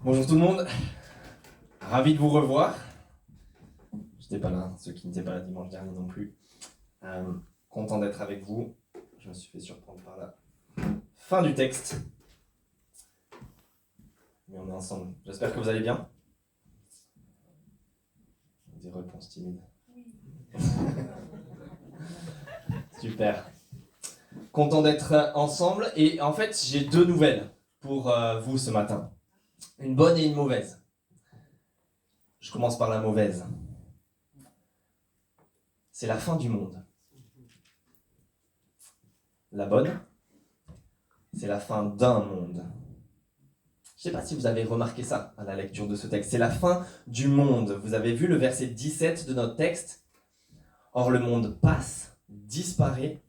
Bonjour tout le monde, ravi de vous revoir. J'étais pas là, ceux qui n'étaient pas là dimanche dernier non plus. Content d'être avec vous. Je me suis fait surprendre par la fin du texte. Mais on est ensemble. J'espère que vous allez bien. Des réponses timides. Super. Content d'être ensemble. Et en fait, j'ai deux nouvelles pour vous ce matin. Une bonne et une mauvaise. Je commence par la mauvaise. C'est la fin du monde. La bonne, c'est la fin d'un monde. Je ne sais pas si vous avez remarqué ça à la lecture de ce texte. C'est la fin du monde. Vous avez vu le verset 17 de notre texte. Or le monde passe, disparaît,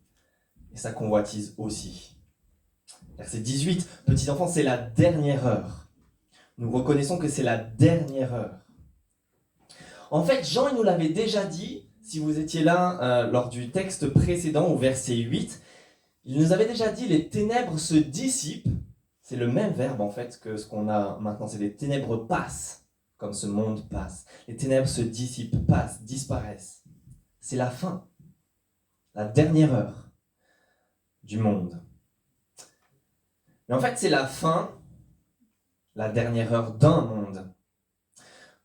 et sa convoitise aussi. Verset 18, petits enfants, c'est la dernière heure. Nous reconnaissons que c'est la dernière heure. En fait, Jean, il nous l'avait déjà dit, si vous étiez là lors du texte précédent, au verset 8, il nous avait déjà dit, les ténèbres se dissipent. C'est le même verbe en fait que ce qu'on a maintenant, c'est les ténèbres passent, comme ce monde passe. Les ténèbres se dissipent, passent, disparaissent. C'est la fin, la dernière heure du monde. Mais en fait, c'est la fin, la dernière heure d'un monde.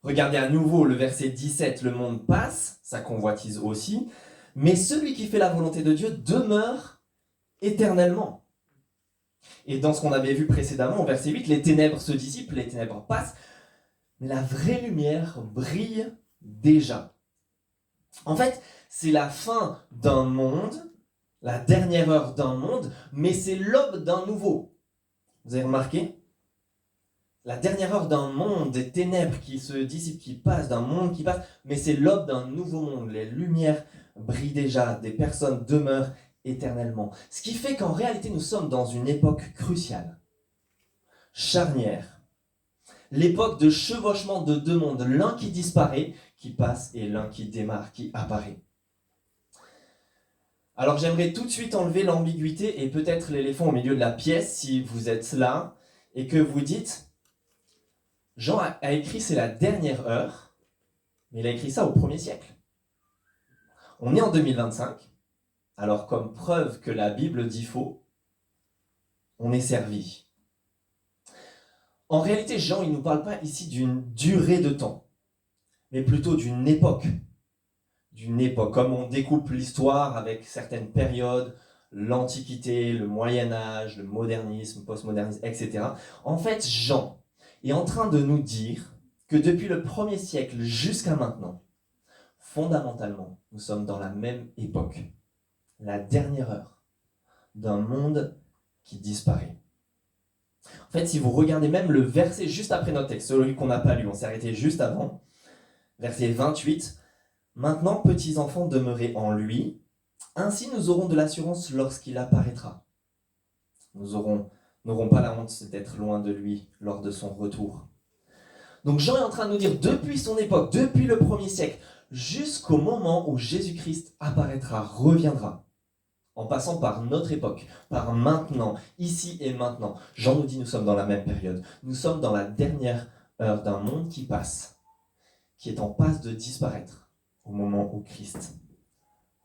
Regardez à nouveau le verset 17, le monde passe, sa convoitise aussi, mais celui qui fait la volonté de Dieu demeure éternellement. Et dans ce qu'on avait vu précédemment, au verset 8, les ténèbres se dissipent, les ténèbres passent, mais la vraie lumière brille déjà. En fait, c'est la fin d'un monde, la dernière heure d'un monde, mais c'est l'aube d'un nouveau. Vous avez remarqué ? La dernière heure d'un monde, des ténèbres qui se dissipent, qui passent, d'un monde qui passe, mais c'est l'aube d'un nouveau monde. Les lumières brillent déjà, des personnes demeurent éternellement. Ce qui fait qu'en réalité, nous sommes dans une époque cruciale, charnière. L'époque de chevauchement de deux mondes, l'un qui disparaît, qui passe, et l'un qui démarre, qui apparaît. Alors j'aimerais tout de suite enlever l'ambiguïté et peut-être l'éléphant au milieu de la pièce si vous êtes là et que vous dites Jean a écrit c'est la dernière heure, mais il a écrit ça au 1er siècle. On est en 2025, alors comme preuve que la Bible dit faux, on est servi. En réalité, Jean, il ne nous parle pas ici d'une durée de temps, mais plutôt d'une époque. Comme on découpe l'histoire avec certaines périodes, l'Antiquité, le Moyen-Âge, le modernisme, postmodernisme, etc. En fait, Jean est en train de nous dire que depuis le 1er siècle jusqu'à maintenant, fondamentalement, nous sommes dans la même époque, la dernière heure d'un monde qui disparaît. En fait, si vous regardez même le verset juste après notre texte, celui qu'on n'a pas lu, on s'est arrêté juste avant, verset 28, « Maintenant, petits enfants, demeurez en lui, ainsi nous aurons de l'assurance lorsqu'il apparaîtra. » Nous n'aurons pas la honte d'être loin de lui lors de son retour. Donc Jean est en train de nous dire, depuis son époque, depuis le 1er siècle, jusqu'au moment où Jésus-Christ apparaîtra, reviendra, en passant par notre époque, par maintenant, ici et maintenant. Jean nous dit, nous sommes dans la même période. Nous sommes dans la dernière heure d'un monde qui passe, qui est en passe de disparaître au moment où Christ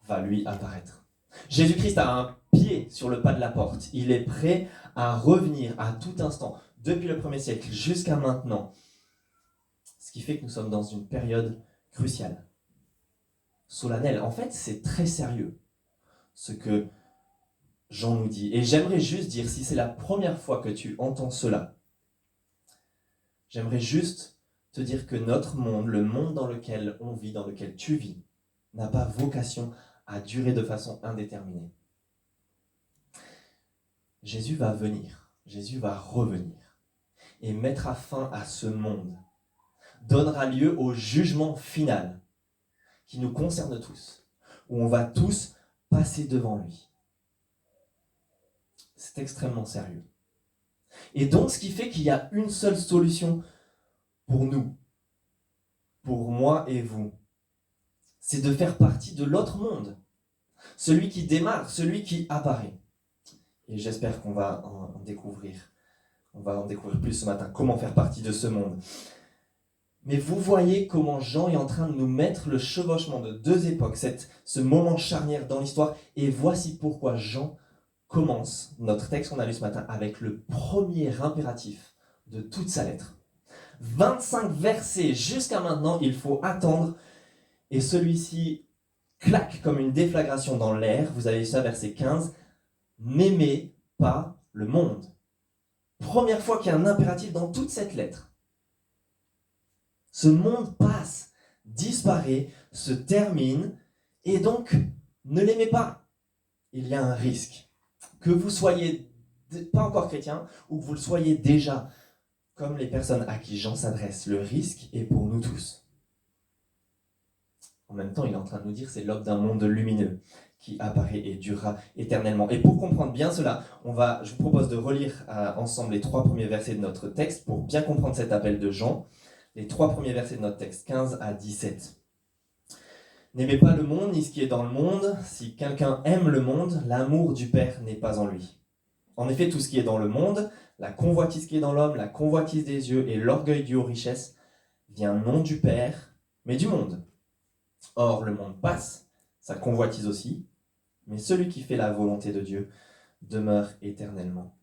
va lui apparaître. Jésus-Christ a un pied sur le pas de la porte. Il est prêt à revenir à tout instant, depuis le 1er siècle jusqu'à maintenant. Ce qui fait que nous sommes dans une période cruciale, solennelle. En fait, c'est très sérieux, ce que Jean nous dit. Et j'aimerais juste dire, si c'est la première fois que tu entends cela, j'aimerais juste te dire que notre monde, le monde dans lequel on vit, dans lequel tu vis, n'a pas vocation à durer de façon indéterminée. Jésus va venir, Jésus va revenir et mettra fin à ce monde, donnera lieu au jugement final qui nous concerne tous, où on va tous passer devant lui. C'est extrêmement sérieux. Et donc, ce qui fait qu'il y a une seule solution pour nous, pour moi et vous, c'est de faire partie de l'autre monde, celui qui démarre, celui qui apparaît. Et j'espère qu'on va en découvrir On va en découvrir plus ce matin, comment faire partie de ce monde. Mais vous voyez comment Jean est en train de nous mettre le chevauchement de deux époques, ce moment charnière dans l'histoire. Et voici pourquoi Jean commence notre texte qu'on a lu ce matin avec le premier impératif de toute sa lettre. 25 versets jusqu'à maintenant, il faut attendre. Et celui-ci claque comme une déflagration dans l'air. Vous avez ça, verset 15. N'aimez pas le monde. Première fois qu'il y a un impératif dans toute cette lettre. Ce monde passe, disparaît, se termine, et donc ne l'aimez pas. Il y a un risque. Que vous soyez pas encore chrétien, ou que vous le soyez déjà, comme les personnes à qui Jean s'adresse, le risque est pour nous tous. En même temps, il est en train de nous dire c'est l'aube d'un monde lumineux qui apparaît et durera éternellement. Et pour comprendre bien cela, je vous propose de relire ensemble les 3 premiers versets de notre texte pour bien comprendre cet appel de Jean. Les 3 premiers versets de notre texte, 15 à 17. N'aimez pas le monde ni ce qui est dans le monde. Si quelqu'un aime le monde, l'amour du Père n'est pas en lui. En effet, tout ce qui est dans le monde, la convoitise qui est dans l'homme, la convoitise des yeux et l'orgueil dû aux richesses, vient non du Père, mais du monde. Or, le monde passe, sa convoitise aussi, mais celui qui fait la volonté de Dieu demeure éternellement.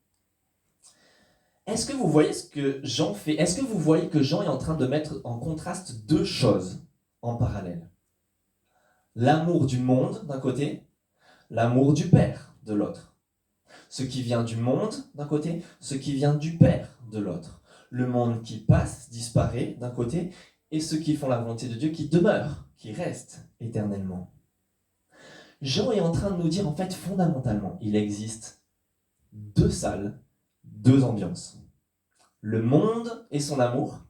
Est-ce que vous voyez ce que Jean fait ? Est-ce que vous voyez que Jean est en train de mettre en contraste 2 choses en parallèle ? L'amour du monde d'un côté, l'amour du Père de l'autre. Ce qui vient du monde d'un côté, ce qui vient du Père de l'autre. Le monde qui passe, disparaît d'un côté, et ceux qui font la volonté de Dieu qui demeurent, qui restent éternellement. Jean est en train de nous dire, en fait, fondamentalement, il existe 2 salles, 2 ambiances. Le monde et son amour,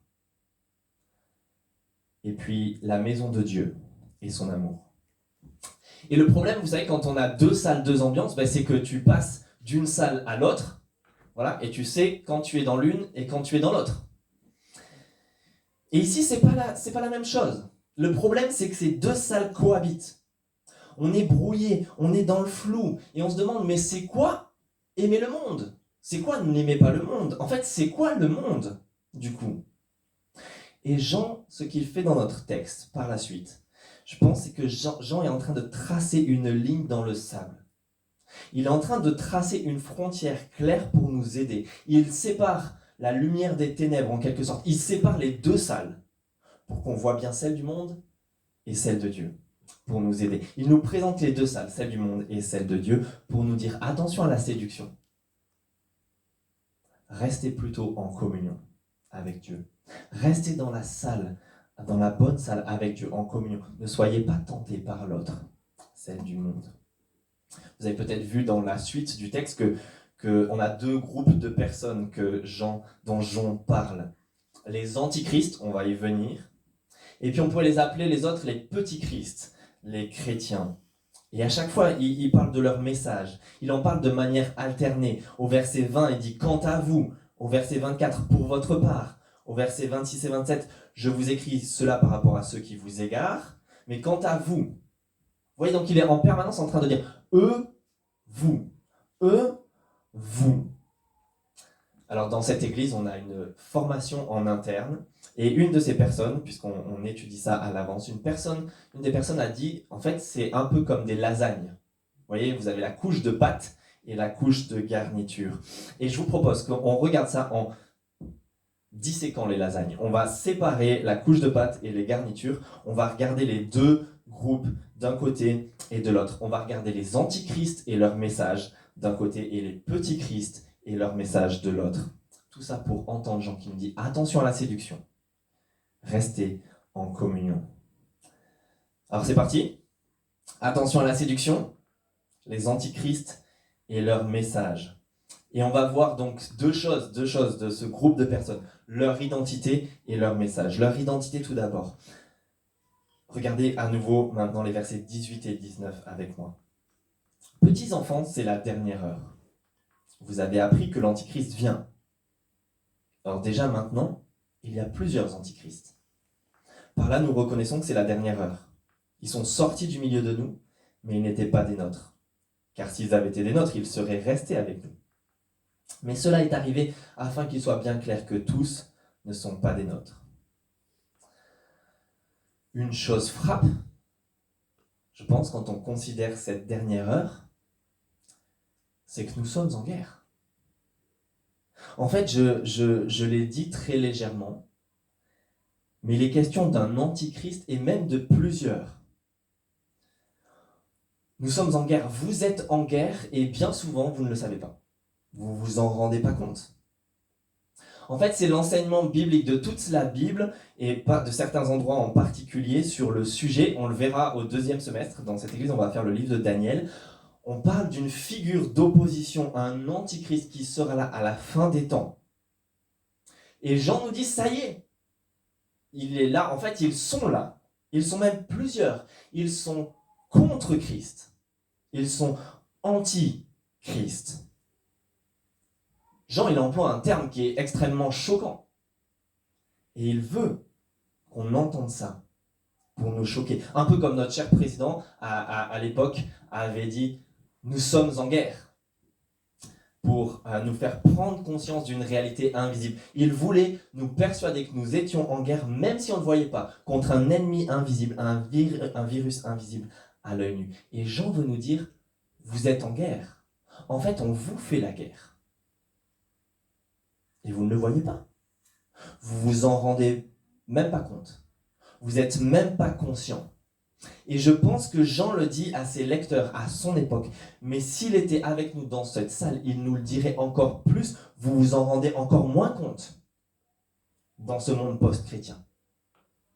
et puis la maison de Dieu et son amour. Et le problème, vous savez, quand on a 2 salles, 2 ambiances, c'est que tu passes d'une salle à l'autre, voilà, et tu sais quand tu es dans l'une et quand tu es dans l'autre. Et ici, c'est pas la même chose. Le problème, c'est que ces 2 salles cohabitent. On est brouillé, on est dans le flou, et on se demande, mais c'est quoi aimer le monde ? C'est quoi n'aimer pas le monde ? En fait, c'est quoi le monde, du coup ? Et Jean, ce qu'il fait dans notre texte, par la suite, je pense, c'est que Jean est en train de tracer une ligne dans le sable. Il est en train de tracer une frontière claire pour nous aider. Il sépare la lumière des ténèbres, en quelque sorte. Il sépare les 2 salles, pour qu'on voit bien celle du monde et celle de Dieu, pour nous aider. Il nous présente les 2 salles, celle du monde et celle de Dieu, pour nous dire attention à la séduction. Restez plutôt en communion avec Dieu. Restez dans la salle, dans la bonne salle avec Dieu, en communion. Ne soyez pas tentés par l'autre, celle du monde. Vous avez peut-être vu dans la suite du texte qu'on a 2 groupes de personnes dont Jean parle. Les antichrists, on va y venir. Et puis on pourrait les appeler les autres les petits Christ, les chrétiens. Et à chaque fois, il parle de leur message. Il en parle de manière alternée. Au verset 20, il dit « Quant à vous », au verset 24, « Pour votre part », au verset 26 et 27, « Je vous écris cela par rapport à ceux qui vous égarent, mais quant à vous ». Vous voyez, donc il est en permanence en train de dire « Eux, vous »,« Eux, vous ». Alors dans cette église, on a une formation en interne, et une de ces personnes, puisqu'on étudie ça à l'avance, une des personnes a dit, en fait, c'est un peu comme des lasagnes. Vous voyez, vous avez la couche de pâte et la couche de garniture. Et je vous propose qu'on regarde ça en disséquant les lasagnes. On va séparer la couche de pâte et les garnitures. On va regarder les 2 groupes d'un côté et de l'autre. On va regarder les antichrists et leur message d'un côté et les petits Christ et leur message de l'autre. Tout ça pour entendre Jean qui nous dit attention à la séduction. Restez en communion. Alors c'est parti. Attention à la séduction, les antichrists et leur message. Et on va voir donc 2 choses de ce groupe de personnes. Leur identité et leur message. Leur identité tout d'abord. Regardez à nouveau maintenant les versets 18 et 19 avec moi. Petits enfants, c'est la dernière heure. Vous avez appris que l'antichrist vient. Alors déjà maintenant, il y a plusieurs antichrists. Par là, nous reconnaissons que c'est la dernière heure. Ils sont sortis du milieu de nous, mais ils n'étaient pas des nôtres. Car s'ils avaient été des nôtres, ils seraient restés avec nous. Mais cela est arrivé afin qu'il soit bien clair que tous ne sont pas des nôtres. Une chose frappe, je pense, quand on considère cette dernière heure, c'est que nous sommes en guerre. En fait, je l'ai dit très légèrement, mais il est question d'un antichrist et même de plusieurs. Nous sommes en guerre, vous êtes en guerre et bien souvent vous ne le savez pas. Vous ne vous en rendez pas compte. En fait, c'est l'enseignement biblique de toute la Bible et pas de certains endroits en particulier sur le sujet. On le verra au 2e semestre. Dans cette église, on va faire le livre de Daniel. On parle d'une figure d'opposition à un antichrist qui sera là à la fin des temps. Et Jean nous dit, ça y est, il est là. En fait, ils sont là. Ils sont même plusieurs. Ils sont contre Christ. Ils sont anti-Christ. Jean, il emploie un terme qui est extrêmement choquant. Et il veut qu'on entende ça pour nous choquer. Un peu comme notre cher président, à l'époque, avait dit « Nous sommes en guerre » pour nous faire prendre conscience d'une réalité invisible. Il voulait nous persuader que nous étions en guerre, même si on ne voyait pas, contre un ennemi invisible, un virus invisible à l'œil nu. Et Jean veut nous dire « Vous êtes en guerre. En fait, on vous fait la guerre. Et vous ne le voyez pas. Vous vous en rendez même pas compte. Vous n'êtes même pas conscient. Et je pense que Jean le dit à ses lecteurs à son époque. Mais s'il était avec nous dans cette salle, il nous le dirait encore plus. Vous vous en rendez encore moins compte dans ce monde post-chrétien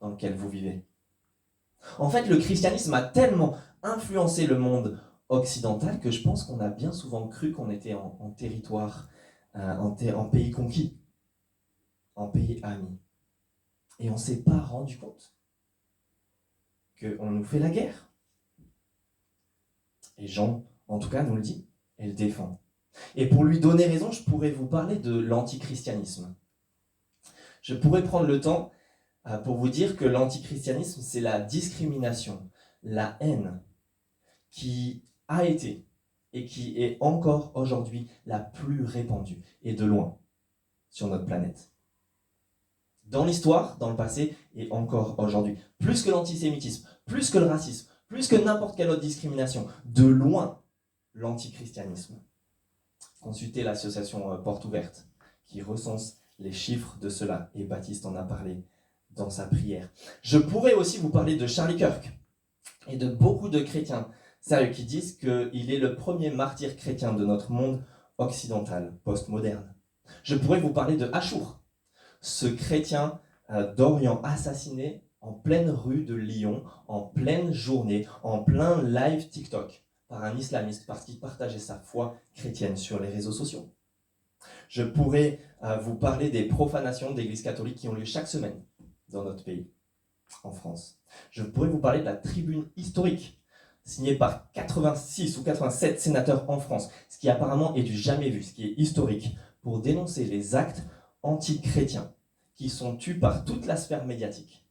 dans lequel vous vivez. En fait, le christianisme a tellement influencé le monde occidental que je pense qu'on a bien souvent cru qu'on était en territoire en pays conquis, en pays ami. Et on ne s'est pas rendu compte qu'on nous fait la guerre. Et Jean, en tout cas, nous le dit, et le défend. Et pour lui donner raison, je pourrais vous parler de l'antichristianisme. Je pourrais prendre le temps pour vous dire que l'antichristianisme, c'est la discrimination, la haine, qui a été et qui est encore aujourd'hui la plus répandue, et de loin, sur notre planète. Dans l'histoire, dans le passé, et encore aujourd'hui. Plus que l'antisémitisme, plus que le racisme, plus que n'importe quelle autre discrimination, de loin, l'antichristianisme. Consultez l'association Porte Ouverte, qui recense les chiffres de cela, et Baptiste en a parlé dans sa prière. Je pourrais aussi vous parler de Charlie Kirk, et de beaucoup de chrétiens sérieux qui disent qu'il est le premier martyr chrétien de notre monde occidental, post-moderne. Je pourrais vous parler de Achour, ce chrétien d'Orient assassiné en pleine rue de Lyon, en pleine journée, en plein live TikTok, par un islamiste parce qu'il partageait sa foi chrétienne sur les réseaux sociaux. Je pourrais vous parler des profanations d'églises catholiques qui ont lieu chaque semaine dans notre pays, en France. Je pourrais vous parler de la tribune historique, signée par 86 ou 87 sénateurs en France, ce qui apparemment est du jamais vu, ce qui est historique, pour dénoncer les actes anti-chrétiens qui sont tus par toute la sphère médiatique.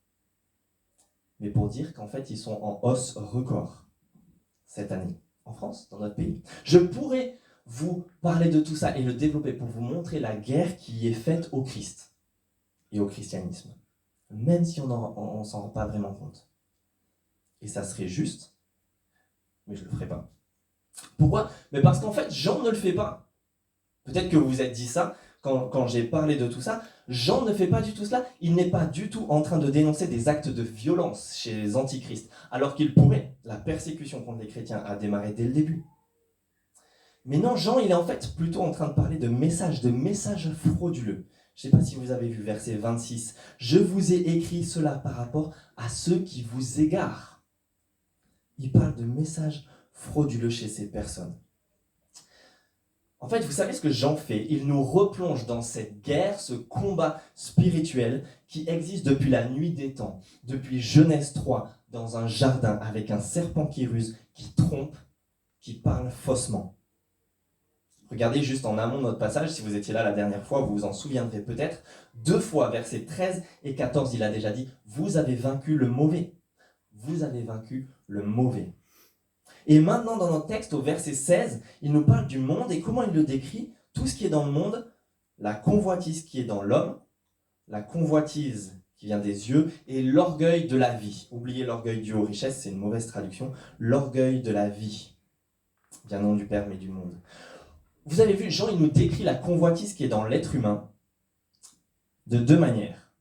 Mais pour dire qu'en fait, ils sont en hausse record cette année, en France, dans notre pays. Je pourrais vous parler de tout ça et le développer pour vous montrer la guerre qui est faite au Christ et au christianisme, même si on ne s'en rend pas vraiment compte. Et ça serait juste, mais je ne le ferai pas. Pourquoi ? Mais parce qu'en fait, Jean ne le fait pas. Peut-être que vous vous êtes dit ça quand j'ai parlé de tout ça. Jean ne fait pas du tout cela. Il n'est pas du tout en train de dénoncer des actes de violence chez les antichrists, alors qu'il pourrait. La persécution contre les chrétiens a démarré dès le début. Mais non, Jean, il est en fait plutôt en train de parler de messages frauduleux. Je ne sais pas si vous avez vu verset 26. « Je vous ai écrit cela par rapport à ceux qui vous égarent. » Il parle de messages frauduleux chez ces personnes. En fait, vous savez ce que Jean fait ? Il nous replonge dans cette guerre, ce combat spirituel qui existe depuis la nuit des temps, depuis Genèse 3, dans un jardin avec un serpent qui ruse, qui trompe, qui parle faussement. Regardez juste en amont de notre passage, si vous étiez là la dernière fois, vous vous en souviendrez peut-être. 2 fois, versets 13 et 14, il a déjà dit « Vous avez vaincu le mauvais. Vous avez vaincu le mauvais. » Et maintenant, dans notre texte, au verset 16, il nous parle du monde et comment il le décrit ? tout ce qui est dans le monde, la convoitise qui est dans l'homme, la convoitise qui vient des yeux, et l'orgueil de la vie. Oubliez l'orgueil dû aux richesses, c'est une mauvaise traduction. L'orgueil de la vie, bien non du Père mais du monde. Vous avez vu, Jean, il nous décrit la convoitise qui est dans l'être humain de deux manières.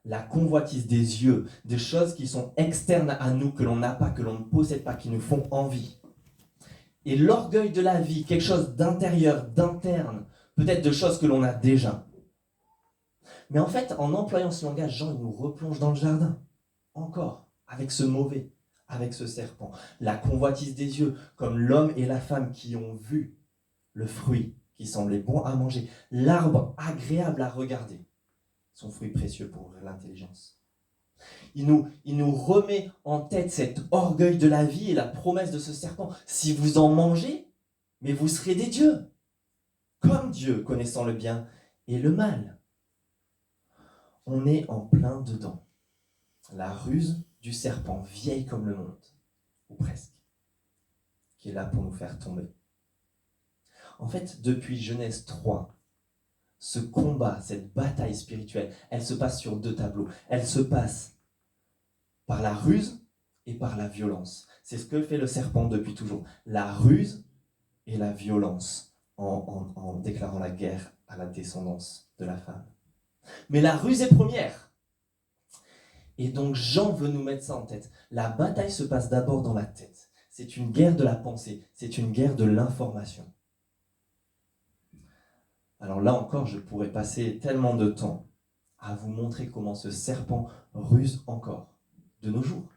La convoitise des yeux, des choses qui sont externes à nous, que l'on n'a pas, que l'on ne possède pas, qui nous font envie. Et l'orgueil de la vie, quelque chose d'intérieur, d'interne, peut-être de choses que l'on a déjà. Mais en fait, en employant ce langage, Jean il nous replonge dans le jardin, encore, avec ce mauvais, avec ce serpent. La convoitise des yeux, comme l'homme et la femme qui ont vu le fruit qui semblait bon à manger, l'arbre agréable à regarder, son fruit précieux pour l'intelligence. Il nous remet en tête cet orgueil de la vie et la promesse de ce serpent. Si vous en mangez, mais vous serez des dieux, comme Dieu, connaissant le bien et le mal. On est en plein dedans. La ruse du serpent, vieille comme le monde, ou presque, qui est là pour nous faire tomber. En fait, depuis Genèse 3, ce combat, cette bataille spirituelle, elle se passe sur deux tableaux. Elle se passe par la ruse et par la violence. C'est ce que fait le serpent depuis toujours. La ruse et la violence en déclarant la guerre à la descendance de la femme. Mais la ruse est première. Et donc Jean veut nous mettre ça en tête. La bataille se passe d'abord dans la tête. C'est une guerre de la pensée, c'est une guerre de l'information. Alors là encore, je pourrais passer tellement de temps à vous montrer comment ce serpent ruse encore, de nos jours,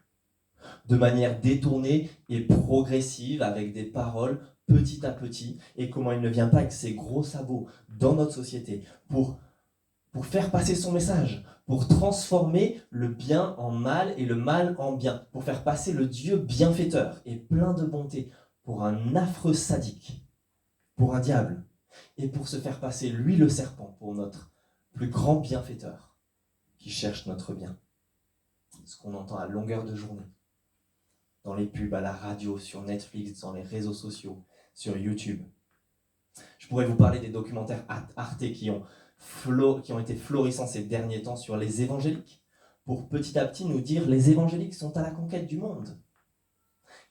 de manière détournée et progressive, avec des paroles petit à petit, et comment il ne vient pas avec ses gros sabots dans notre société pour faire passer son message, pour transformer le bien en mal et le mal en bien, pour faire passer le Dieu bienfaiteur et plein de bonté pour un affreux sadique, pour un diable, et pour se faire passer lui le serpent pour notre plus grand bienfaiteur qui cherche notre bien. Ce qu'on entend à longueur de journée, dans les pubs, à la radio, sur Netflix, dans les réseaux sociaux, sur YouTube. Je pourrais vous parler des documentaires Arte qui ont été florissants ces derniers temps sur les évangéliques, pour petit à petit nous dire les évangéliques sont à la conquête du monde.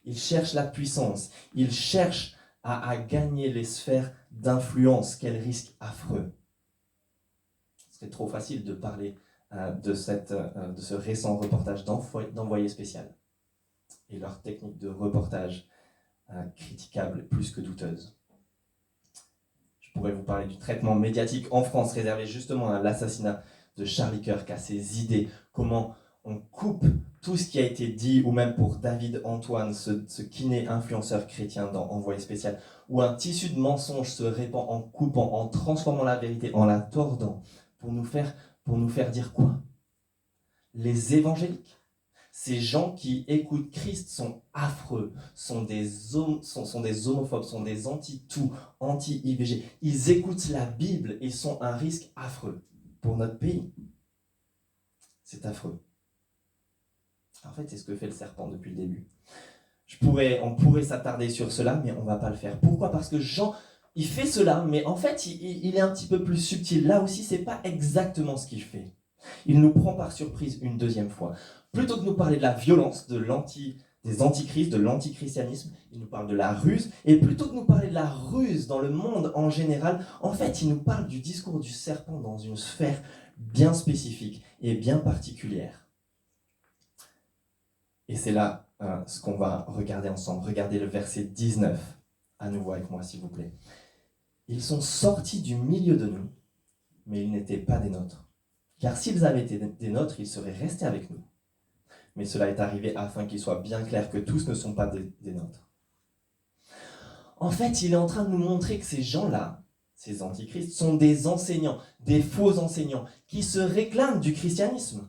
Ils cherchent la puissance, ils cherchent à gagner les sphères d'influence. Quel risque affreux. Ce serait trop facile de parler de ce récent reportage d'Envoyé spécial et leur technique de reportage critiquable, plus que douteuse. Je pourrais vous parler du traitement médiatique en France réservé justement à l'assassinat de Charlie Kirk, à ses idées, comment on coupe tout ce qui a été dit, ou même pour David Antoine, ce kiné influenceur chrétien dans Envoyé spécial, où un tissu de mensonges se répand en coupant, en transformant la vérité, en la tordant, pour nous faire dire quoi? Les évangéliques, ces gens qui écoutent Christ sont affreux, sont des homophobes, sont des anti-tout, anti-IVG. Ils écoutent la Bible et sont un risque affreux pour notre pays. C'est affreux. En fait, c'est ce que fait le serpent depuis le début. On pourrait s'attarder sur cela, mais on ne va pas le faire. Pourquoi? Parce que Jean, il fait cela, mais en fait, il est un petit peu plus subtil. Là aussi, ce n'est pas exactement ce qu'il fait. Il nous prend par surprise une deuxième fois. Plutôt que de nous parler de la violence, des antichrists, de l'antichristianisme, il nous parle de la ruse. Et plutôt que de nous parler de la ruse dans le monde en général, en fait, il nous parle du discours du serpent dans une sphère bien spécifique et bien particulière. Et c'est là ce qu'on va regarder ensemble. Regardez le verset 19, à nouveau avec moi s'il vous plaît. Ils sont sortis du milieu de nous, mais ils n'étaient pas des nôtres. Car s'ils avaient été des nôtres, ils seraient restés avec nous. Mais cela est arrivé afin qu'il soit bien clair que tous ne sont pas des nôtres. En fait, il est en train de nous montrer que ces gens-là, ces antichrists, sont des enseignants, des faux enseignants, qui se réclament du christianisme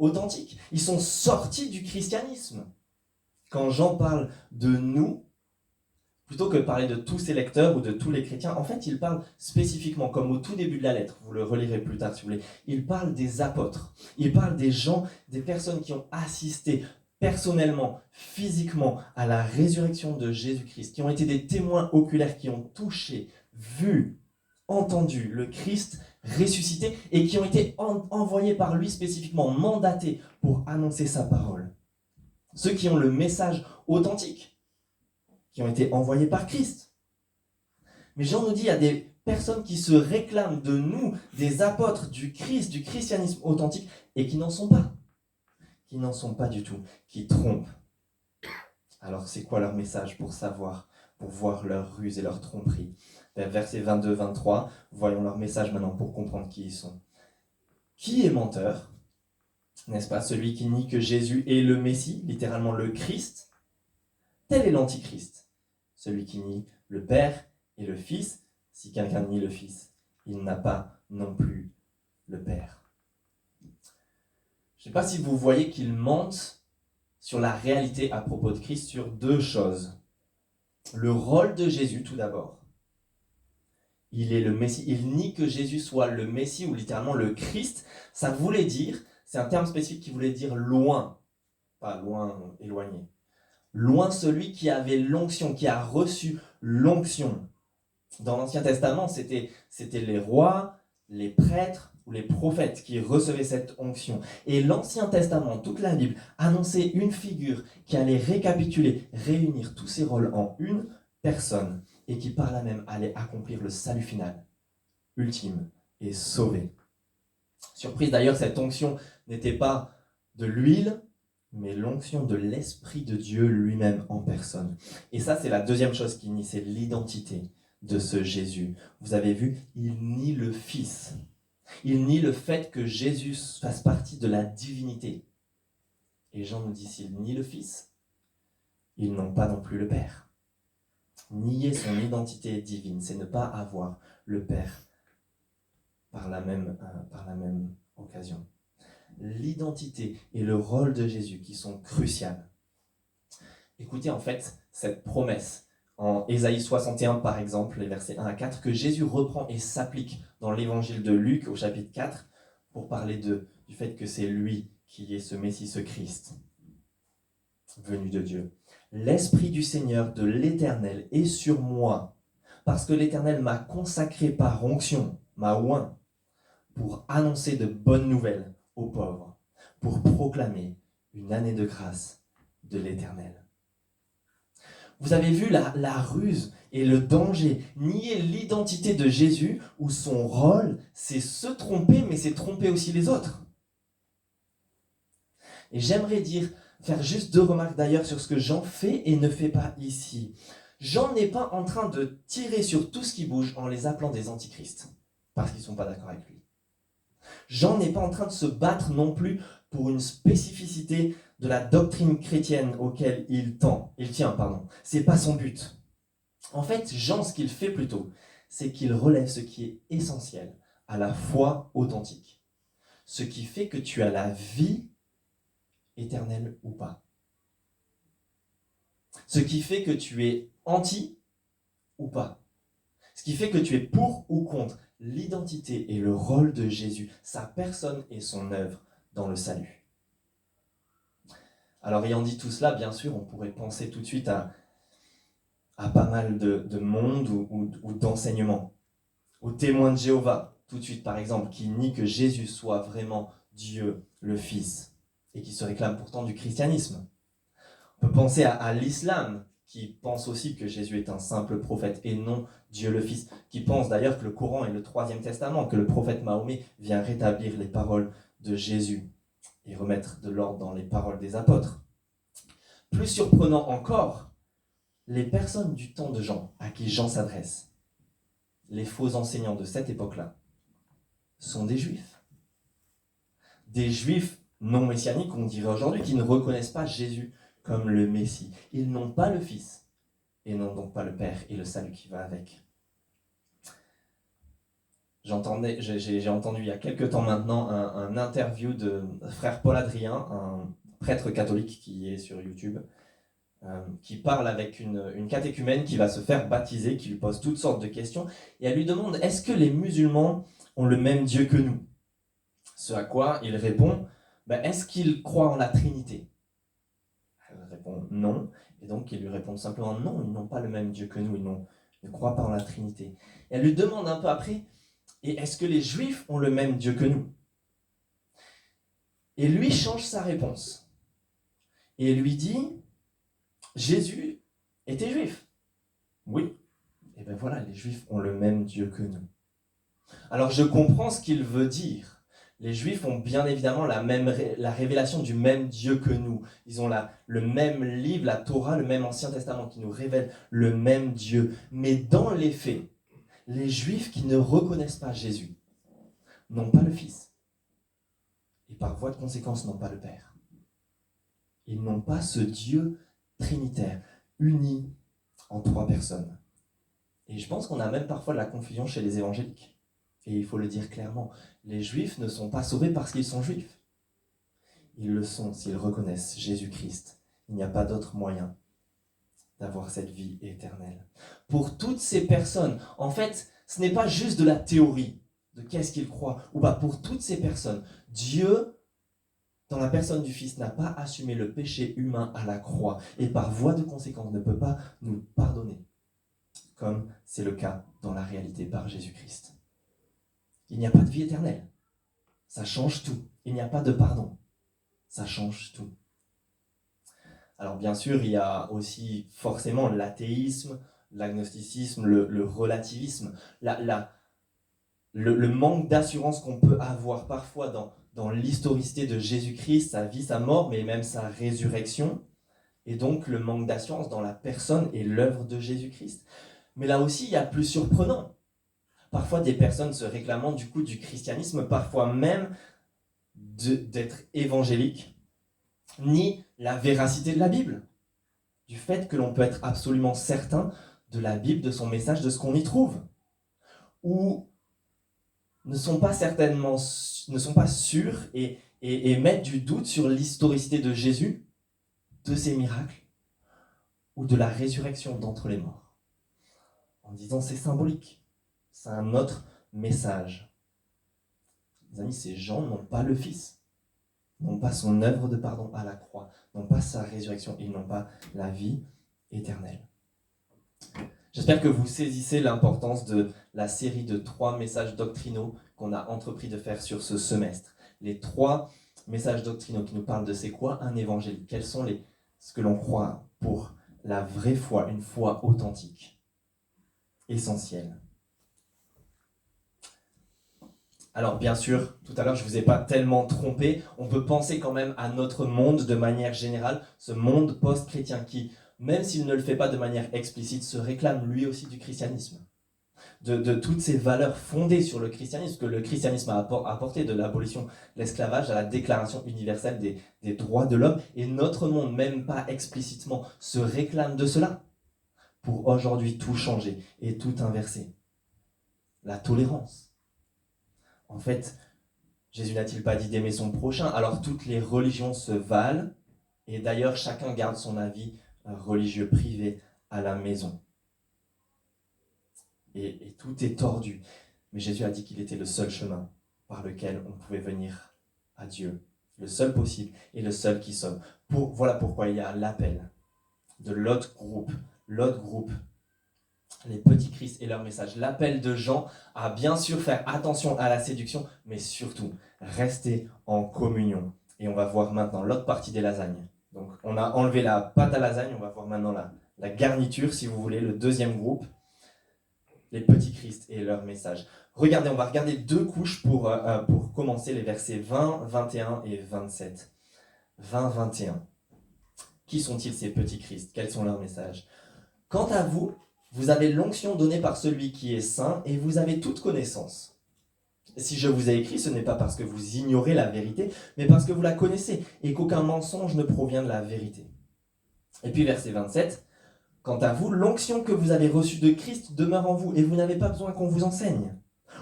authentique. Ils sont sortis du christianisme. Quand Jean parle de nous, plutôt que de parler de tous ses lecteurs ou de tous les chrétiens, en fait, il parle spécifiquement, comme au tout début de la lettre, vous le relirez plus tard si vous voulez, il parle des apôtres, il parle des gens, des personnes qui ont assisté personnellement, physiquement, à la résurrection de Jésus-Christ, qui ont été des témoins oculaires, qui ont touché vu, entendu le Christ ressuscité et qui ont été envoyés par lui spécifiquement, mandatés pour annoncer sa parole. Ceux qui ont le message authentique, qui ont été envoyés par Christ. Mais Jean nous dit, il y a des personnes qui se réclament de nous, des apôtres du Christ, du christianisme authentique, et qui n'en sont pas. Qui n'en sont pas du tout, qui trompent. Alors c'est quoi leur message pour savoir, pour voir leur ruse et leur tromperie? Versets 22-23, voyons leur message maintenant pour comprendre qui ils sont. Qui est menteur? N'est-ce pas celui qui nie que Jésus est le Messie, littéralement le Christ? Tel est l'Antichrist, celui qui nie le Père et le Fils. Si quelqu'un nie le Fils, il n'a pas non plus le Père. Je ne sais pas si vous voyez qu'ils mentent sur la réalité à propos de Christ sur deux choses. Le rôle de Jésus, tout d'abord. Il est le Messie. Il nie que Jésus soit le Messie ou littéralement le Christ. Ça voulait dire, c'est un terme spécifique qui voulait dire loin. Pas loin, éloigné. Loin celui qui avait l'onction, qui a reçu l'onction. Dans l'Ancien Testament, c'était les rois, les prêtres ou les prophètes qui recevaient cette onction. Et l'Ancien Testament, toute la Bible, annonçait une figure qui allait récapituler, réunir tous ces rôles en une personne et qui par là même allait accomplir le salut final, ultime et sauver. Surprise d'ailleurs, cette onction n'était pas de l'huile, mais l'onction de l'Esprit de Dieu lui-même en personne. Et ça, c'est la deuxième chose qu'il nie, c'est l'identité de ce Jésus. Vous avez vu, il nie le Fils. Il nie le fait que Jésus fasse partie de la divinité. Et Jean nous dit, s'il nie le Fils, ils n'ont pas non plus le Père. Nier son identité divine, c'est ne pas avoir le Père par la même occasion. L'identité et le rôle de Jésus qui sont cruciales. Écoutez en fait cette promesse en Ésaïe 61 par exemple, les versets 1 à 4, que Jésus reprend et s'applique dans l'évangile de Luc au chapitre 4 pour parler du fait que c'est lui qui est ce Messie, ce Christ, venu de Dieu. L'Esprit du Seigneur, de l'Éternel, est sur moi, parce que l'Éternel m'a consacré par onction, m'a oint, pour annoncer de bonnes nouvelles aux pauvres, pour proclamer une année de grâce de l'Éternel. Vous avez vu la ruse et le danger, nier l'identité de Jésus, où son rôle, c'est se tromper, mais c'est tromper aussi les autres. Et j'aimerais faire juste deux remarques d'ailleurs sur ce que Jean fait et ne fait pas ici. Jean n'est pas en train de tirer sur tout ce qui bouge en les appelant des antichrists, parce qu'ils ne sont pas d'accord avec lui. Jean n'est pas en train de se battre non plus pour une spécificité de la doctrine chrétienne auquel il tient. C'est pas son but. En fait, Jean, ce qu'il fait plutôt, c'est qu'il relève ce qui est essentiel à la foi authentique. Ce qui fait que tu as la vie éternelle ou pas. Ce qui fait que tu es anti ou pas. Ce qui fait que tu es pour ou contre l'identité et le rôle de Jésus, sa personne et son œuvre dans le salut. Alors ayant dit tout cela, bien sûr, on pourrait penser tout de suite à pas mal de monde ou d'enseignements. Aux témoins de Jéhovah, tout de suite par exemple, qui nient que Jésus soit vraiment Dieu le Fils et qui se réclament pourtant du christianisme. On peut penser à l'islam, qui pense aussi que Jésus est un simple prophète et non Dieu le Fils, qui pense d'ailleurs que le Coran est le troisième testament, que le prophète Mahomet vient rétablir les paroles de Jésus et remettre de l'ordre dans les paroles des apôtres. Plus surprenant encore, les personnes du temps de Jean, à qui Jean s'adresse, les faux enseignants de cette époque-là, sont des juifs. Des juifs non messianiques, on dirait aujourd'hui, qui ne reconnaissent pas Jésus comme le Messie. Ils n'ont pas le Fils, et n'ont donc pas le Père et le salut qui va avec. J'ai entendu il y a quelques temps maintenant un interview de frère Paul Adrien, un prêtre catholique qui est sur YouTube, qui parle avec une catéchumène qui va se faire baptiser, qui lui pose toutes sortes de questions, et elle lui demande « Est-ce que les musulmans ont le même Dieu que nous ?» Ce à quoi il répond « Est-ce qu'ils croient en la Trinité ?» Elle répond « Non », et donc il lui répond simplement « Non, ils n'ont pas le même Dieu que nous, ils n'ont ne croient pas en la Trinité. Et elle lui demande un peu après, et est-ce que les Juifs ont le même Dieu que nous? Et lui change sa réponse. Et lui dit, Jésus était juif. Oui. Et bien voilà, les Juifs ont le même Dieu que nous. Alors je comprends ce qu'il veut dire. Les Juifs ont bien évidemment la révélation du même Dieu que nous. Ils ont le même livre, la Torah, le même Ancien Testament qui nous révèle le même Dieu. Mais dans les faits, les Juifs qui ne reconnaissent pas Jésus n'ont pas le Fils. Et par voie de conséquence, n'ont pas le Père. Ils n'ont pas ce Dieu trinitaire, uni en trois personnes. Et je pense qu'on a même parfois de la confusion chez les évangéliques. Et il faut le dire clairement, les Juifs ne sont pas sauvés parce qu'ils sont Juifs. Ils le sont s'ils reconnaissent Jésus-Christ. Il n'y a pas d'autre moyen d'avoir cette vie éternelle. Pour toutes ces personnes, en fait, ce n'est pas juste de la théorie de qu'est-ce qu'ils croient, ou pas. Pour toutes ces personnes, Dieu, dans la personne du Fils, n'a pas assumé le péché humain à la croix, et par voie de conséquence ne peut pas nous pardonner, comme c'est le cas dans la réalité par Jésus-Christ. Il n'y a pas de vie éternelle. Ça change tout. Il n'y a pas de pardon. Ça change tout. Alors bien sûr, il y a aussi forcément l'athéisme, l'agnosticisme, le relativisme, le manque d'assurance qu'on peut avoir parfois dans l'historicité de Jésus-Christ, sa vie, sa mort, mais même sa résurrection, et donc le manque d'assurance dans la personne et l'œuvre de Jésus-Christ. Mais là aussi, il y a plus surprenant. Parfois, des personnes se réclamant du coup du christianisme, parfois même d'être évangéliques, ni la véracité de la Bible, du fait que l'on peut être absolument certain de la Bible, de son message, de ce qu'on y trouve, ou ne sont pas sûrs et mettent du doute sur l'historicité de Jésus, de ses miracles, ou de la résurrection d'entre les morts, en disant c'est symbolique. C'est un autre message. Les amis, ces gens n'ont pas le Fils, n'ont pas son œuvre de pardon à la croix, n'ont pas sa résurrection, ils n'ont pas la vie éternelle. J'espère que vous saisissez l'importance de la série de 3 messages doctrinaux qu'on a entrepris de faire sur ce semestre. Les 3 messages doctrinaux qui nous parlent de c'est quoi un évangile, quels sont ce que l'on croit pour la vraie foi, une foi authentique, essentielle. Alors bien sûr, tout à l'heure je ne vous ai pas tellement trompé, on peut penser quand même à notre monde de manière générale, ce monde post-chrétien qui, même s'il ne le fait pas de manière explicite, se réclame lui aussi du christianisme, de toutes ces valeurs fondées sur le christianisme, que le christianisme a apporté, de l'abolition de l'esclavage à la déclaration universelle des droits de l'homme, et notre monde, même pas explicitement, se réclame de cela, pour aujourd'hui tout changer et tout inverser. La tolérance. En fait, Jésus n'a-t-il pas dit d'aimer son prochain? Alors toutes les religions se valent, et d'ailleurs chacun garde son avis religieux privé à la maison. Et tout est tordu. Mais Jésus a dit qu'il était le seul chemin par lequel on pouvait venir à Dieu. Le seul possible et le seul qui sauve. Voilà pourquoi il y a l'appel de l'autre groupe, les petits Christ et leur message. L'appel de Jean à bien sûr faire attention à la séduction, mais surtout rester en communion. Et on va voir maintenant l'autre partie des lasagnes. Donc on a enlevé la pâte à lasagne, on va voir maintenant la garniture, si vous voulez, le deuxième groupe, les petits Christ et leur message. Regardez, on va regarder 2 couches pour commencer, les versets 20, 21 et 27. 20, 21. Qui sont-ils ces petits Christ? Quels sont leurs messages? Quant à vous, vous avez l'onction donnée par celui qui est saint et vous avez toute connaissance. Si je vous ai écrit, ce n'est pas parce que vous ignorez la vérité, mais parce que vous la connaissez et qu'aucun mensonge ne provient de la vérité. Et puis verset 27, quant à vous, l'onction que vous avez reçue de Christ demeure en vous et vous n'avez pas besoin qu'on vous enseigne.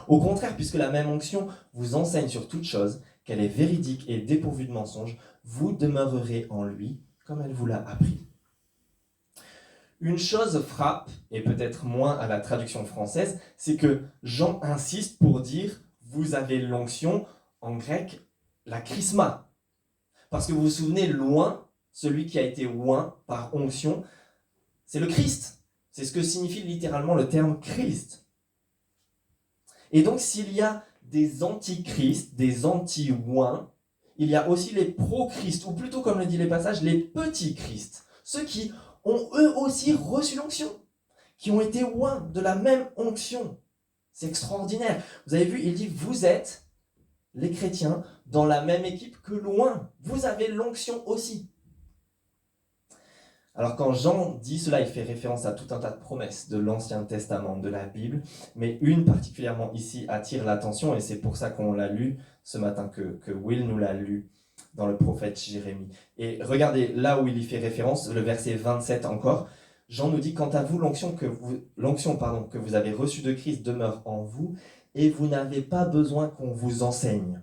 Au contraire, puisque la même onction vous enseigne sur toute chose, qu'elle est véridique et dépourvue de mensonge, vous demeurerez en lui comme elle vous l'a appris. Une chose frappe, et peut-être moins à la traduction française, c'est que Jean insiste pour dire « vous avez l'onction », en grec, la chrisma. Parce que vous vous souvenez, loin, celui qui a été oint par onction, c'est le Christ. C'est ce que signifie littéralement le terme Christ. Et donc, s'il y a des antichrists, des anti-oints, il y a aussi les pro-Christ, ou plutôt, comme le dit les passages, les petits Christ. Ceux qui ont eux aussi reçu l'onction, qui ont été oints de la même onction. C'est extraordinaire. Vous avez vu, il dit, vous êtes, les chrétiens, dans la même équipe que l'oint. Vous avez l'onction aussi. Alors quand Jean dit cela, il fait référence à tout un tas de promesses de l'Ancien Testament, de la Bible, mais une particulièrement ici attire l'attention, et c'est pour ça qu'on l'a lu ce matin, que Will nous l'a lu dans le prophète Jérémie. Et regardez là où il y fait référence, le verset 27 encore, Jean nous dit, quant à vous, l'onction que vous avez reçue de Christ demeure en vous, et vous n'avez pas besoin qu'on vous enseigne.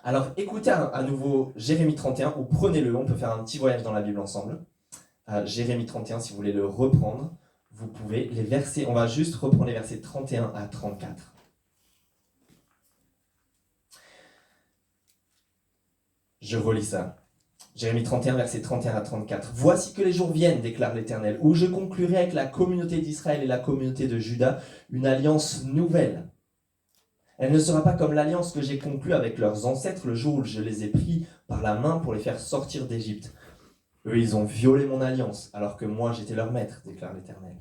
Alors écoutez à nouveau Jérémie 31, ou prenez-le, on peut faire un petit voyage dans la Bible ensemble. Jérémie 31, si vous voulez le reprendre, vous pouvez. Les versets, on va juste reprendre les versets 31 à 34. Je relis ça. Jérémie 31, versets 31 à 34. « Voici que les jours viennent, déclare l'Éternel, où je conclurai avec la communauté d'Israël et la communauté de Juda une alliance nouvelle. Elle ne sera pas comme l'alliance que j'ai conclue avec leurs ancêtres le jour où je les ai pris par la main pour les faire sortir d'Égypte. Eux, ils ont violé mon alliance, alors que moi, j'étais leur maître, déclare l'Éternel.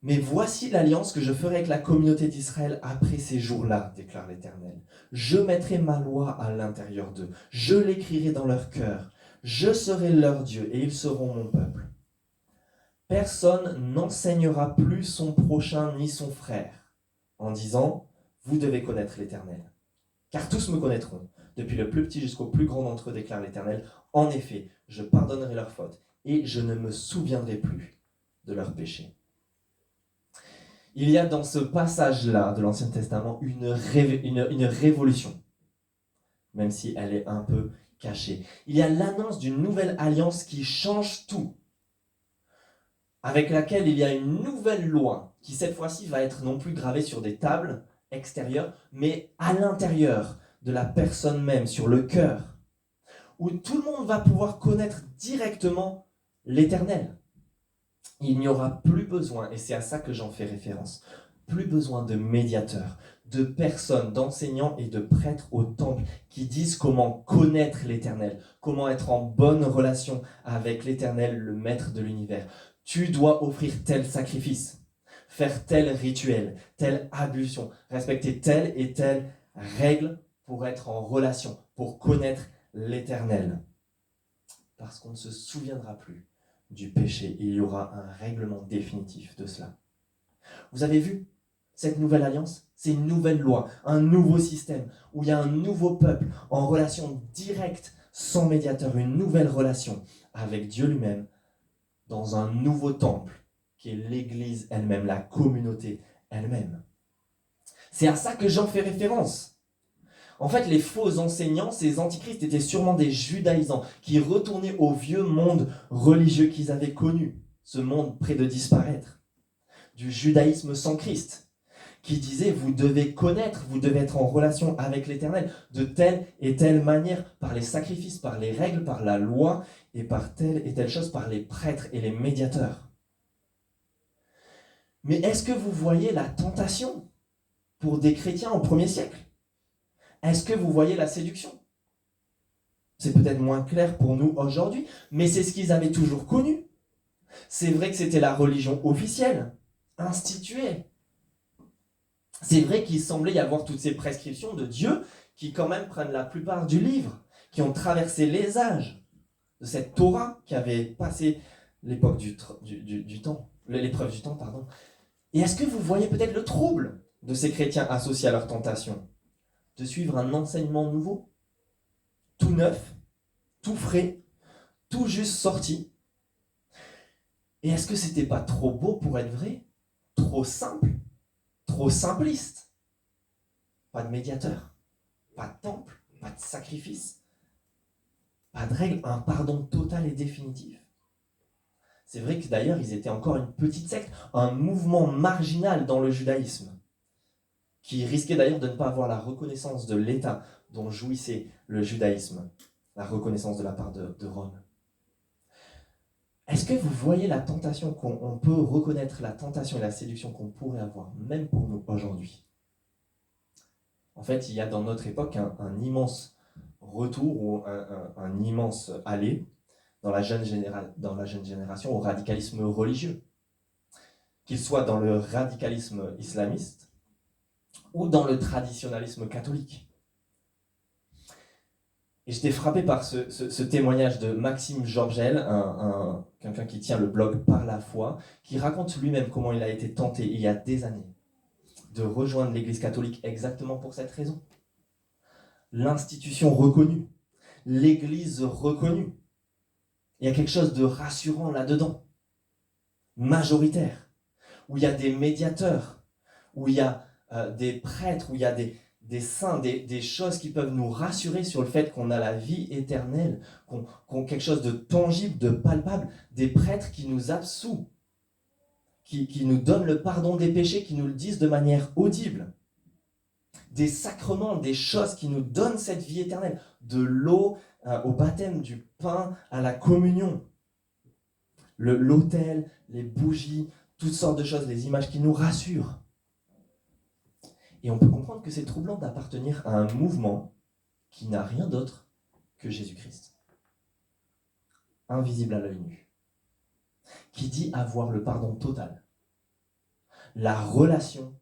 Mais voici l'alliance que je ferai avec la communauté d'Israël après ces jours-là, déclare l'Éternel. Je mettrai ma loi à l'intérieur d'eux, je l'écrirai dans leur cœur, je serai leur Dieu et ils seront mon peuple. Personne n'enseignera plus son prochain ni son frère, en disant « Vous devez connaître l'Éternel. » Car tous me connaîtront, depuis le plus petit jusqu'au plus grand d'entre eux, déclare l'Éternel. En effet, je pardonnerai leurs fautes et je ne me souviendrai plus de leurs péchés. Il y a dans ce passage-là de l'Ancien Testament une révolution, même si elle est un peu cachée. Il y a l'annonce d'une nouvelle alliance qui change tout, avec laquelle il y a une nouvelle loi qui cette fois-ci va être non plus gravée sur des tables extérieures, mais à l'intérieur de la personne même, sur le cœur, où tout le monde va pouvoir connaître directement l'Éternel. Il n'y aura plus besoin, et c'est à ça que j'en fais référence, plus besoin de médiateurs, de personnes, d'enseignants et de prêtres au temple qui disent comment connaître l'Éternel, comment être en bonne relation avec l'Éternel, le maître de l'univers. Tu dois offrir tel sacrifice, faire tel rituel, telle ablution, respecter telle et telle règle pour être en relation, pour connaître l'Éternel. Parce qu'on ne se souviendra plus du péché. Il y aura un règlement définitif de cela. Vous avez vu cette nouvelle alliance? C'est une nouvelle loi, un nouveau système, où il y a un nouveau peuple en relation directe, sans médiateur, une nouvelle relation avec Dieu lui-même, dans un nouveau temple, qui est l'Église elle-même, la communauté elle-même. C'est à ça que Jean fait référence. En fait, les faux enseignants, ces antichrists, étaient sûrement des judaïsants qui retournaient au vieux monde religieux qu'ils avaient connu, ce monde près de disparaître, du judaïsme sans Christ, qui disait vous devez connaître, vous devez être en relation avec l'Éternel de telle et telle manière, par les sacrifices, par les règles, par la loi, et par telle et telle chose, par les prêtres et les médiateurs. Mais est-ce que vous voyez la tentation pour des chrétiens au 1er siècle? Est-ce que vous voyez la séduction? C'est peut-être moins clair pour nous aujourd'hui, mais c'est ce qu'ils avaient toujours connu. C'est vrai que c'était la religion officielle, instituée. C'est vrai qu'il semblait y avoir toutes ces prescriptions de Dieu qui quand même prennent la plupart du livre, qui ont traversé les âges de cette Torah qui avait passé l'époque du temps, l'épreuve du temps, pardon. Et est-ce que vous voyez peut-être le trouble de ces chrétiens associés à leur tentation de suivre un enseignement nouveau, tout neuf, tout frais, tout juste sorti? Et est-ce que c'était pas trop beau pour être vrai? Trop simple? Trop simpliste? Pas de médiateur, pas de temple, pas de sacrifice, pas de règle, un pardon total et définitif. C'est vrai que d'ailleurs, ils étaient encore une petite secte, un mouvement marginal dans le judaïsme, qui risquait d'ailleurs de ne pas avoir la reconnaissance de l'État dont jouissait le judaïsme, la reconnaissance de la part de Rome. Est-ce que vous voyez la tentation on peut reconnaître la tentation et la séduction qu'on pourrait avoir, même pour nous aujourd'hui? En fait, il y a dans notre époque un immense retour ou un immense aller dans la jeune génération au radicalisme religieux, qu'il soit dans le radicalisme islamiste ou dans le traditionnalisme catholique. Et j'étais frappé par ce témoignage de Maxime Georgel, quelqu'un qui tient le blog Par la foi, qui raconte lui-même comment il a été tenté il y a des années de rejoindre l'Église catholique exactement pour cette raison. L'institution reconnue, l'Église reconnue. Il y a quelque chose de rassurant là-dedans, majoritaire, où il y a des médiateurs, où il y a des prêtres, où il y a des saints, des choses qui peuvent nous rassurer sur le fait qu'on a la vie éternelle, qu'on quelque chose de tangible, de palpable, des prêtres qui nous absouent, qui nous donnent le pardon des péchés, qui nous le disent de manière audible, des sacrements, des choses qui nous donnent cette vie éternelle, de l'eau au baptême, du pain à la communion, l'autel, les bougies, toutes sortes de choses, les images qui nous rassurent. Et on peut comprendre que c'est troublant d'appartenir à un mouvement qui n'a rien d'autre que Jésus-Christ, invisible à l'œil nu, qui dit avoir le pardon total, la relation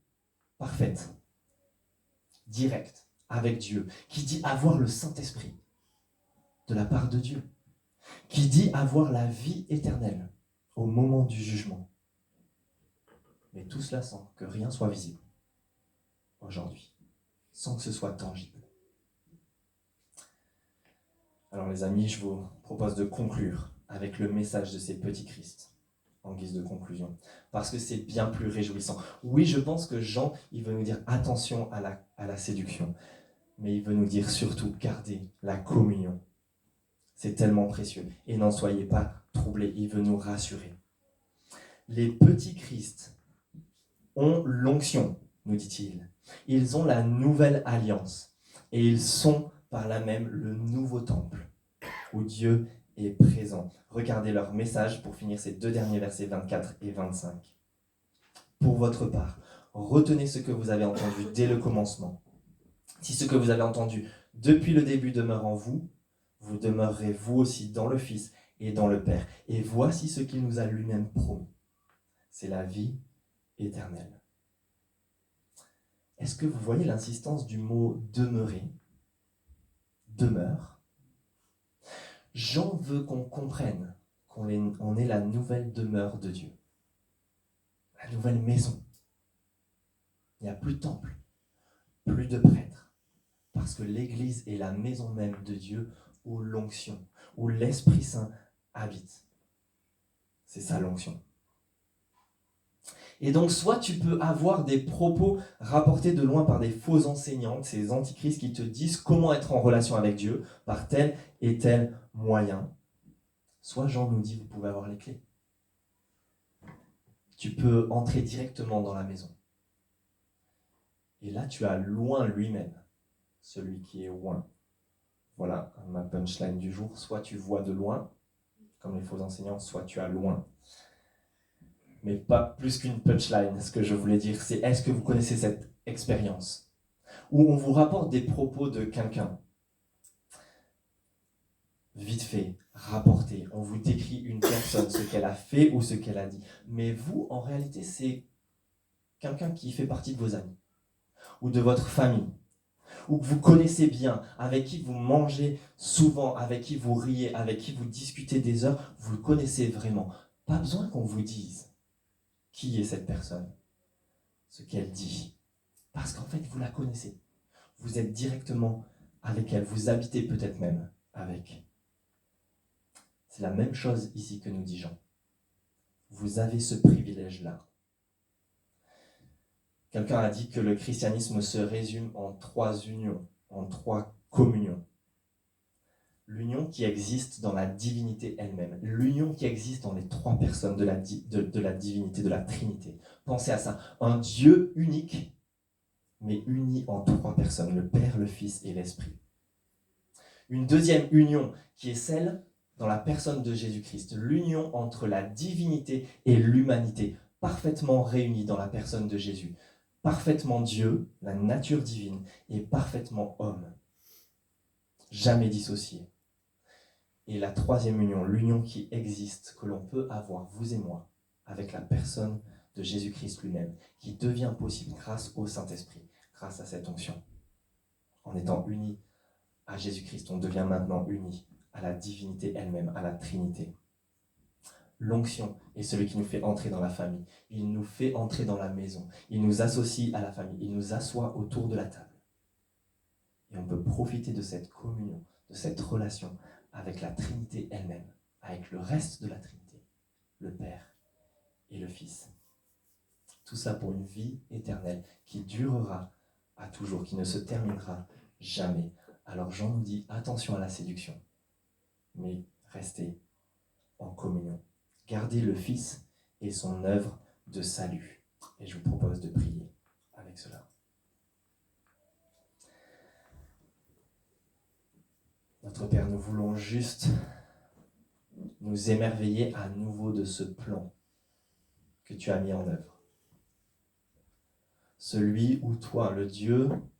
parfaite, directe avec Dieu, qui dit avoir le Saint-Esprit de la part de Dieu, qui dit avoir la vie éternelle au moment du jugement. Mais tout cela sans que rien soit visible aujourd'hui, sans que ce soit tangible. Alors les amis, je vous propose de conclure avec le message de ces petits Christ, en guise de conclusion, parce que c'est bien plus réjouissant. Oui, je pense que Jean, il veut nous dire attention à la séduction, mais il veut nous dire surtout gardez la communion. C'est tellement précieux, et n'en soyez pas troublés, il veut nous rassurer. Les petits Christ ont l'onction, nous dit-il. Ils ont la nouvelle alliance, et ils sont par là même le nouveau temple, où Dieu est présent. Regardez leur message pour finir ces deux derniers versets 24 et 25. Pour votre part, retenez ce que vous avez entendu dès le commencement. Si ce que vous avez entendu depuis le début demeure en vous, vous demeurerez vous aussi dans le Fils et dans le Père. Et voici ce qu'il nous a lui-même promis. C'est la vie éternelle. Est-ce que vous voyez l'insistance du mot demeurer? Demeure. Jean veut qu'on comprenne qu'on est la nouvelle demeure de Dieu. La nouvelle maison. Il n'y a plus de temple, plus de prêtres. Parce que l'Église est la maison même de Dieu où l'onction, où l'Esprit Saint habite. C'est ça l'onction. Et donc, soit tu peux avoir des propos rapportés de loin par des faux enseignants, ces antichrists qui te disent comment être en relation avec Dieu par tel et tel moyen. Soit Jean nous dit, vous pouvez avoir les clés. Tu peux entrer directement dans la maison. Et là, tu as loin lui-même, celui qui est loin. Voilà ma punchline du jour. Soit tu vois de loin, comme les faux enseignants, soit tu as loin. Mais pas plus qu'une punchline. Ce que je voulais dire, c'est est-ce que vous connaissez cette expérience où on vous rapporte des propos de quelqu'un, vite fait, rapporté, on vous décrit une personne, ce qu'elle a fait ou ce qu'elle a dit. Mais vous, en réalité, c'est quelqu'un qui fait partie de vos amis ou de votre famille, ou que vous connaissez bien, avec qui vous mangez souvent, avec qui vous riez, avec qui vous discutez des heures, vous le connaissez vraiment. Pas besoin qu'on vous dise qui est cette personne, ce qu'elle dit. Parce qu'en fait, vous la connaissez. Vous êtes directement avec elle. Vous habitez peut-être même avec. C'est la même chose ici que nous dit Jean. Vous avez ce privilège-là. Quelqu'un a dit que le christianisme se résume en 3 unions, en 3 communions. L'union qui existe dans la divinité elle-même. L'union qui existe dans les 3 personnes de la divinité, de la Trinité. Pensez à ça. Un Dieu unique, mais uni en 3 personnes. Le Père, le Fils et l'Esprit. Une deuxième union qui est celle dans la personne de Jésus-Christ, l'union entre la divinité et l'humanité, parfaitement réunie dans la personne de Jésus, parfaitement Dieu, la nature divine, et parfaitement homme, jamais dissocié. Et la troisième union, l'union qui existe, que l'on peut avoir, vous et moi, avec la personne de Jésus-Christ lui-même, qui devient possible grâce au Saint-Esprit, grâce à cette onction. En étant unis à Jésus-Christ, on devient maintenant unis à la divinité elle-même, à la Trinité. L'onction est celui qui nous fait entrer dans la famille. Il nous fait entrer dans la maison. Il nous associe à la famille. Il nous assoit autour de la table. Et on peut profiter de cette communion, de cette relation avec la Trinité elle-même, avec le reste de la Trinité, le Père et le Fils. Tout ça pour une vie éternelle qui durera à toujours, qui ne se terminera jamais. Alors Jean nous dit attention à la séduction, mais restez en communion. Gardez le Fils et son œuvre de salut. Et je vous propose de prier avec cela. Notre Père, nous voulons juste nous émerveiller à nouveau de ce plan que tu as mis en œuvre. Celui où toi, le Dieu